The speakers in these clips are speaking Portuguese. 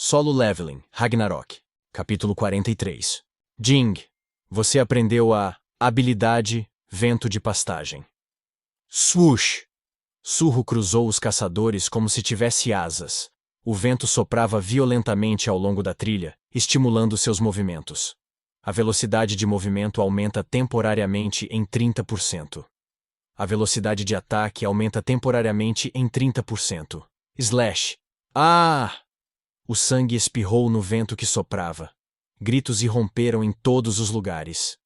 Solo Leveling, Ragnarok, capítulo 43. Jing, você aprendeu a habilidade Vento de Pastagem. Swoosh! Surro cruzou os caçadores como se tivesse asas. O vento soprava violentamente ao longo da trilha, estimulando seus movimentos. A velocidade de movimento aumenta temporariamente em 30%. A velocidade de ataque aumenta temporariamente em 30%. Slash! Ah! O sangue espirrou no vento que soprava. Gritos irromperam em todos os lugares.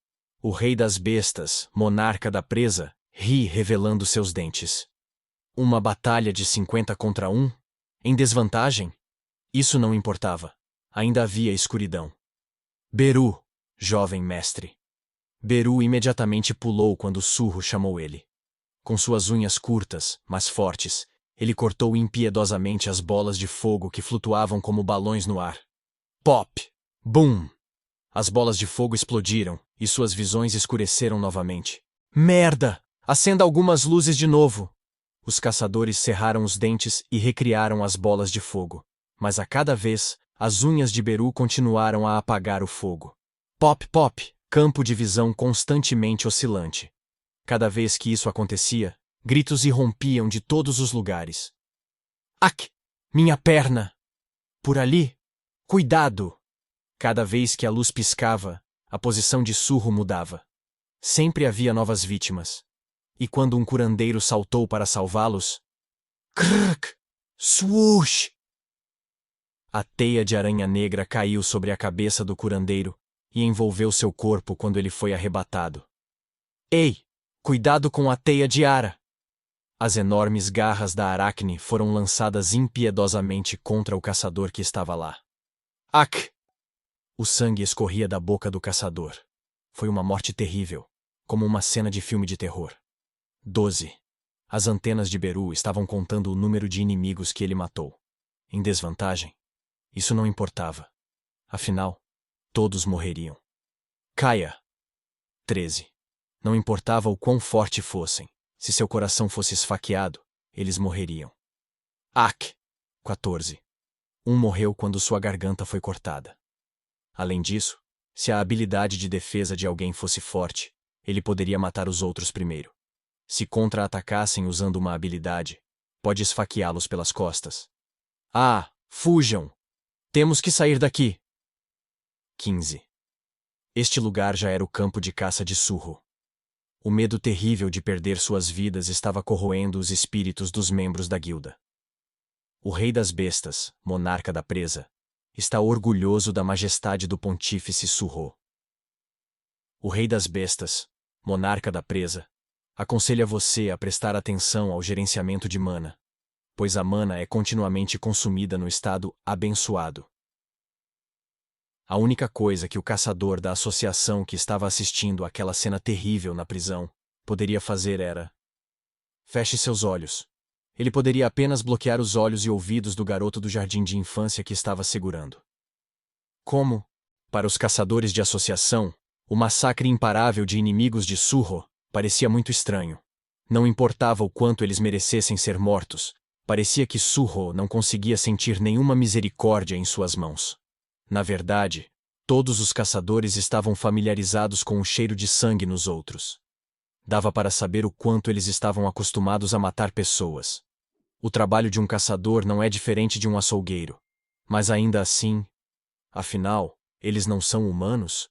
O rei das bestas, monarca da presa, ri revelando seus dentes. Uma batalha de 50 contra 1? Em desvantagem? Isso não importava. Ainda havia escuridão. Beru, jovem mestre. Beru imediatamente pulou quando Surro chamou ele. Com suas unhas curtas, mas fortes, ele cortou impiedosamente as bolas de fogo que flutuavam como balões no ar. Pop! Boom! As bolas de fogo explodiram, e suas visões escureceram novamente. Merda! Acenda algumas luzes de novo! Os caçadores cerraram os dentes e recriaram as bolas de fogo. Mas a cada vez, as unhas de Beru continuaram a apagar o fogo. Pop, pop! Campo de visão constantemente oscilante. Cada vez que isso acontecia, gritos irrompiam de todos os lugares. Ac! Minha perna! Por ali! Cuidado! Cada vez que a luz piscava, a posição de Surro mudava. Sempre havia novas vítimas. E quando um curandeiro saltou para salvá-los... Krrk! Swoosh! A teia de aranha negra caiu sobre a cabeça do curandeiro e envolveu seu corpo quando ele foi arrebatado. Ei! Cuidado com a teia de Ara! As enormes garras da aracne foram lançadas impiedosamente contra o caçador que estava lá. Ac! O sangue escorria da boca do caçador. Foi uma morte terrível, como uma cena de filme de terror. 12. As antenas de Beru estavam contando o número de inimigos que ele matou. Em desvantagem? Isso não importava. Afinal, todos morreriam. Caia! 13. Não importava o quão forte fossem. Se seu coração fosse esfaqueado, eles morreriam. Ac! 14. Um morreu quando sua garganta foi cortada. Além disso, se a habilidade de defesa de alguém fosse forte, ele poderia matar os outros primeiro. Se contra-atacassem usando uma habilidade, pode esfaqueá-los pelas costas. Ah, fujam! Temos que sair daqui! 15. Este lugar já era o campo de caça de Surro. O medo terrível de perder suas vidas estava corroendo os espíritos dos membros da guilda. O rei das bestas, monarca da presa, está orgulhoso da majestade do pontífice Surro. O rei das bestas, monarca da presa, aconselha você a prestar atenção ao gerenciamento de mana, pois a mana é continuamente consumida no estado abençoado. A única coisa que o caçador da associação que estava assistindo àquela cena terrível na prisão poderia fazer era... Feche seus olhos. Ele poderia apenas bloquear os olhos e ouvidos do garoto do jardim de infância que estava segurando. Como, para os caçadores de associação, o massacre imparável de inimigos de Surro parecia muito estranho. Não importava o quanto eles merecessem ser mortos, parecia que Surro não conseguia sentir nenhuma misericórdia em suas mãos. Na verdade, todos os caçadores estavam familiarizados com o cheiro de sangue nos outros. Dava para saber o quanto eles estavam acostumados a matar pessoas. O trabalho de um caçador não é diferente de um açougueiro. Mas ainda assim... Afinal, eles não são humanos?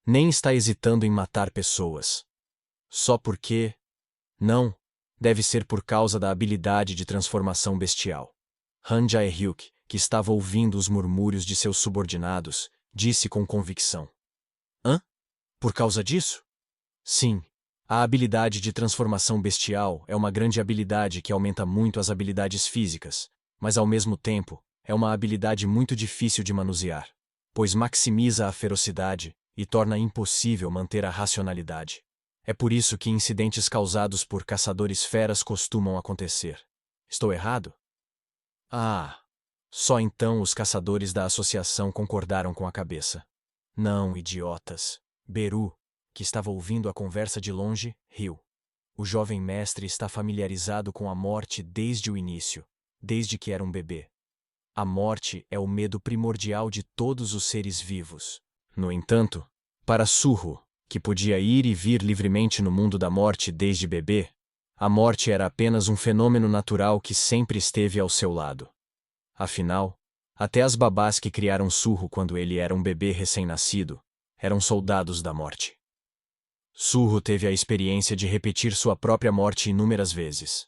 Nem está hesitando em matar pessoas. Só porque... Não, deve ser por causa da habilidade de transformação bestial. Han Jae-hyuk, que estava ouvindo os murmúrios de seus subordinados, disse com convicção. Hã? Por causa disso? Sim, a habilidade de transformação bestial é uma grande habilidade que aumenta muito as habilidades físicas, mas ao mesmo tempo, é uma habilidade muito difícil de manusear, pois maximiza a ferocidade e torna impossível manter a racionalidade. É por isso que incidentes causados por caçadores feras costumam acontecer. Estou errado? Ah! Só então os caçadores da associação concordaram com a cabeça. Não, idiotas. Beru, que estava ouvindo a conversa de longe, riu. O jovem mestre está familiarizado com a morte desde o início, desde que era um bebê. A morte é o medo primordial de todos os seres vivos. No entanto, para Surro, que podia ir e vir livremente no mundo da morte desde bebê, a morte era apenas um fenômeno natural que sempre esteve ao seu lado. Afinal, até as babás que criaram Surro quando ele era um bebê recém-nascido eram soldados da morte. Surro teve a experiência de repetir sua própria morte inúmeras vezes.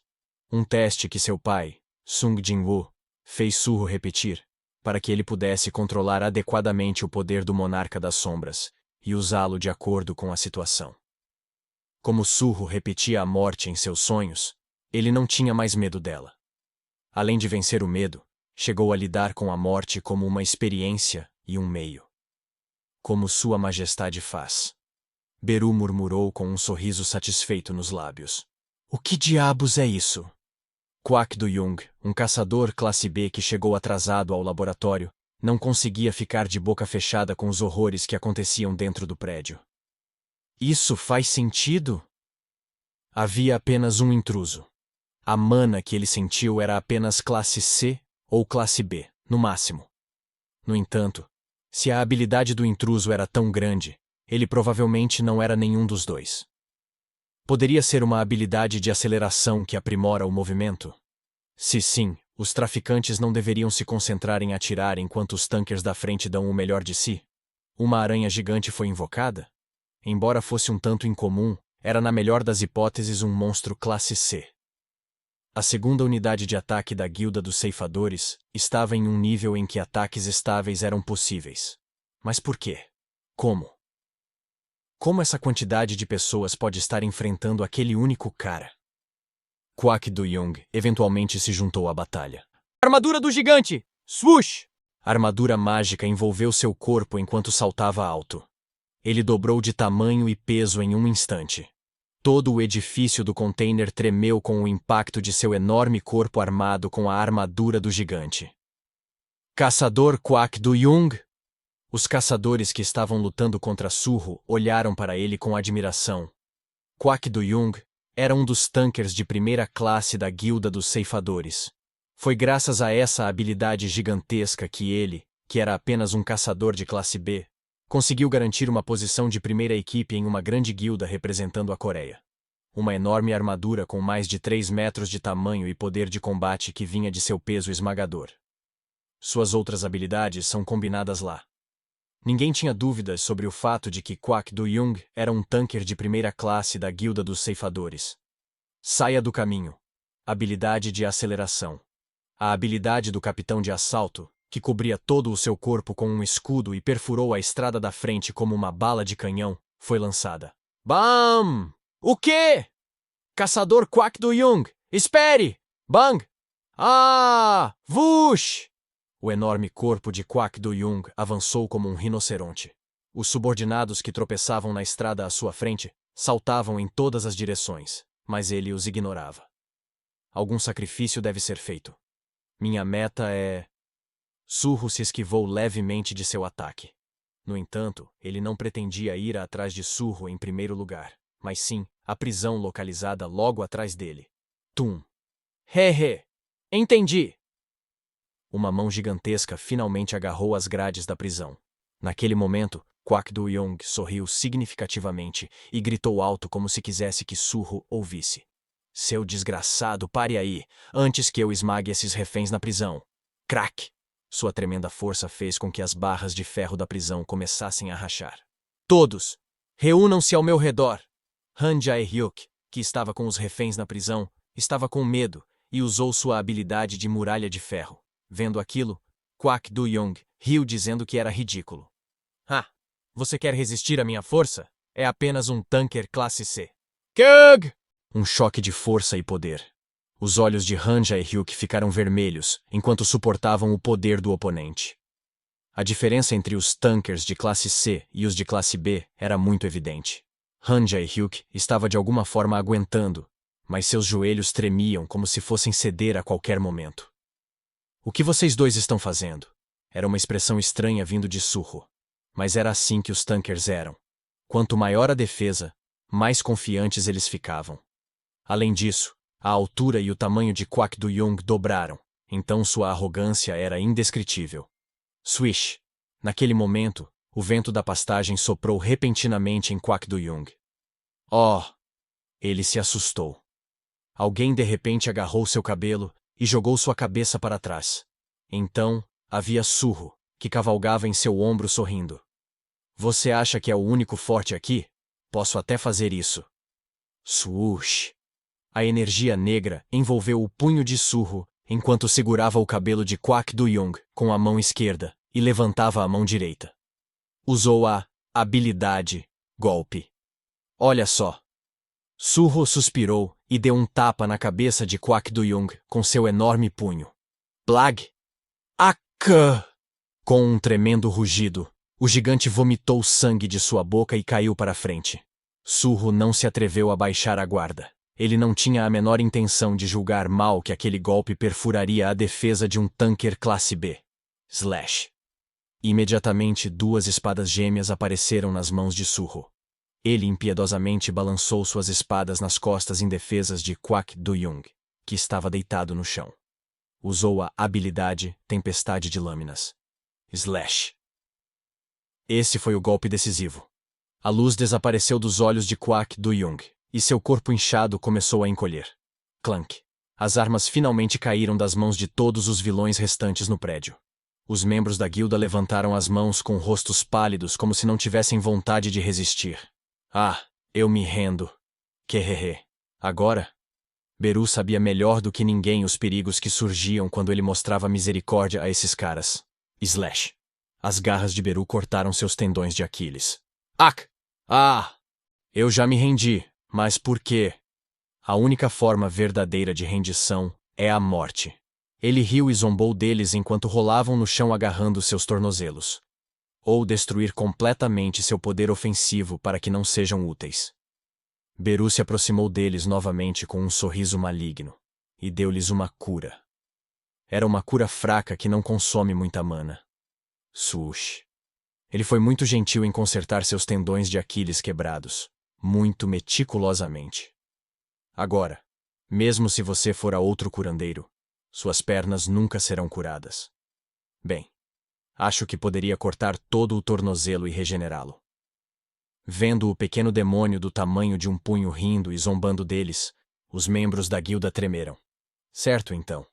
Um teste que seu pai, Sung Jin-woo, fez Surro repetir, para que ele pudesse controlar adequadamente o poder do Monarca das Sombras e usá-lo de acordo com a situação. Como Surro repetia a morte em seus sonhos, ele não tinha mais medo dela. Além de vencer o medo, chegou a lidar com a morte como uma experiência e um meio. Como Sua Majestade faz. Beru murmurou com um sorriso satisfeito nos lábios. O que diabos é isso? Kwak Do-young, um caçador classe B que chegou atrasado ao laboratório, não conseguia ficar de boca fechada com os horrores que aconteciam dentro do prédio. Isso faz sentido? Havia apenas um intruso. A mana que ele sentiu era apenas classe C ou classe B, no máximo. No entanto, se a habilidade do intruso era tão grande, ele provavelmente não era nenhum dos dois. Poderia ser uma habilidade de aceleração que aprimora o movimento? Se sim, os traficantes não deveriam se concentrar em atirar enquanto os tankers da frente dão o melhor de si? Uma aranha gigante foi invocada? Embora fosse um tanto incomum, era na melhor das hipóteses um monstro classe C. A segunda unidade de ataque da Guilda dos Ceifadores estava em um nível em que ataques estáveis eram possíveis. Mas por quê? Como? Como essa quantidade de pessoas pode estar enfrentando aquele único cara? Kwak Do-young eventualmente se juntou à batalha. Armadura do gigante! Swoosh! A armadura mágica envolveu seu corpo enquanto saltava alto. Ele dobrou de tamanho e peso em um instante. Todo o edifício do container tremeu com o impacto de seu enorme corpo armado com a armadura do gigante. Caçador Kwak Do-young! Os caçadores que estavam lutando contra Surro olharam para ele com admiração. Kwak Do-young era um dos tankers de primeira classe da Guilda dos Ceifadores. Foi graças a essa habilidade gigantesca que ele, que era apenas um caçador de classe B, conseguiu garantir uma posição de primeira equipe em uma grande guilda representando a Coreia. Uma enorme armadura com mais de 3 metros de tamanho e poder de combate que vinha de seu peso esmagador. Suas outras habilidades são combinadas lá. Ninguém tinha dúvidas sobre o fato de que Kwak Do-young era um tanker de primeira classe da Guilda dos Ceifadores. Saia do caminho. Habilidade de aceleração. A habilidade do capitão de assalto, que cobria todo o seu corpo com um escudo e perfurou a estrada da frente como uma bala de canhão, foi lançada. Bam! O quê? Caçador Kwak Do-young! Espere! Bang! Ah! Vush! O enorme corpo de Kwak Do-young avançou como um rinoceronte. Os subordinados que tropeçavam na estrada à sua frente saltavam em todas as direções, mas ele os ignorava. Algum sacrifício deve ser feito. Minha meta é... Surro se esquivou levemente de seu ataque. No entanto, ele não pretendia ir atrás de Surro em primeiro lugar, mas sim a prisão localizada logo atrás dele. Tum! He! Entendi! Uma mão gigantesca finalmente agarrou as grades da prisão. Naquele momento, Kwak Do-young sorriu significativamente e gritou alto como se quisesse que Surro ouvisse. Seu desgraçado, pare aí, antes que eu esmague esses reféns na prisão. Crack! Sua tremenda força fez com que as barras de ferro da prisão começassem a rachar. Todos, reúnam-se ao meu redor! Han Jae-hyuk, que estava com os reféns na prisão, estava com medo e usou sua habilidade de muralha de ferro. Vendo aquilo, Kwak Do-young riu dizendo que era ridículo. Ah, você quer resistir à minha força? É apenas um tanker classe C. Kug! Um choque de força e poder. Os olhos de Han Jae-hyuk ficaram vermelhos enquanto suportavam o poder do oponente. A diferença entre os tankers de classe C e os de classe B era muito evidente. Han Jae-hyuk estava de alguma forma aguentando, mas seus joelhos tremiam como se fossem ceder a qualquer momento. O que vocês dois estão fazendo? Era uma expressão estranha vindo de Surro. Mas era assim que os tankers eram. Quanto maior a defesa, mais confiantes eles ficavam. Além disso, a altura e o tamanho de Kwak Do-young dobraram, Então sua arrogância era indescritível. Swish! Naquele momento, o vento da pastagem soprou repentinamente em Kwak Do-young. Oh! Ele se assustou. Alguém de repente agarrou seu cabelo e jogou sua cabeça para trás. Então, havia Surro, que cavalgava em seu ombro sorrindo. Você acha que é o único forte aqui? Posso até fazer isso. Swoosh! A energia negra envolveu o punho de Surro enquanto segurava o cabelo de Kwak Do-young com a mão esquerda e levantava a mão direita. Usou a habilidade golpe. Olha só! Surro suspirou e deu um tapa na cabeça de Kwak Do-young com seu enorme punho. Blag! Akka! Com um tremendo rugido, o gigante vomitou sangue de sua boca e caiu para frente. Surro não se atreveu a baixar a guarda. Ele não tinha a menor intenção de julgar mal que aquele golpe perfuraria a defesa de um tanker classe B. Slash! Imediatamente 2 espadas gêmeas apareceram nas mãos de Surro. Ele impiedosamente balançou suas espadas nas costas indefesas de Kwak Do-young, que estava deitado no chão. Usou a habilidade Tempestade de Lâminas. Slash! Esse foi o golpe decisivo. A luz desapareceu dos olhos de Kwak Do-young, e seu corpo inchado começou a encolher. Clank! As armas finalmente caíram das mãos de todos os vilões restantes no prédio. Os membros da guilda levantaram as mãos com rostos pálidos como se não tivessem vontade de resistir. Ah, eu me rendo. Quehehe. Agora? Beru sabia melhor do que ninguém os perigos que surgiam quando ele mostrava misericórdia a esses caras. Slash! As garras de Beru cortaram seus tendões de Aquiles. Ak! Ah! Eu já me rendi, mas por quê? A única forma verdadeira de rendição é a morte. Ele riu e zombou deles enquanto rolavam no chão agarrando seus tornozelos. Ou destruir completamente seu poder ofensivo para que não sejam úteis. Beru se aproximou deles novamente com um sorriso maligno, e deu-lhes uma cura. Era uma cura fraca que não consome muita mana. Swoosh! Ele foi muito gentil em consertar seus tendões de Aquiles quebrados, muito meticulosamente. Agora, mesmo se você for a outro curandeiro, suas pernas nunca serão curadas. Bem, acho que poderia cortar todo o tornozelo e regenerá-lo. Vendo o pequeno demônio do tamanho de um punho rindo e zombando deles, os membros da guilda tremeram. Certo, então.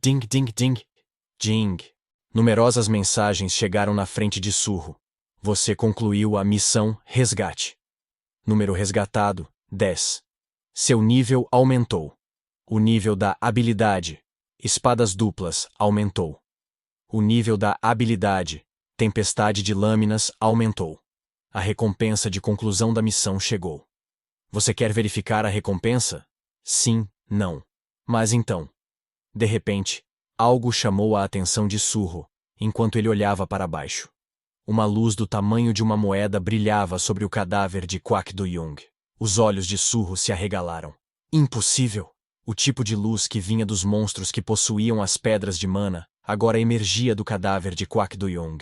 Ding, ding, ding. Ding. Numerosas mensagens chegaram na frente de Surro. Você concluiu a missão Resgate. Número resgatado, 10. Seu nível aumentou. O nível da habilidade, Espadas Duplas, aumentou. O nível da habilidade, Tempestade de Lâminas, aumentou. A recompensa de conclusão da missão chegou. Você quer verificar a recompensa? Sim, não. Mas então. De repente, algo chamou a atenção de Surro, enquanto ele olhava para baixo. Uma luz do tamanho de uma moeda brilhava sobre o cadáver de Kwak Do-young. Os olhos de Surro se arregalaram. Impossível! O tipo de luz que vinha dos monstros que possuíam as pedras de mana agora emergia do cadáver de Kwak Do-young.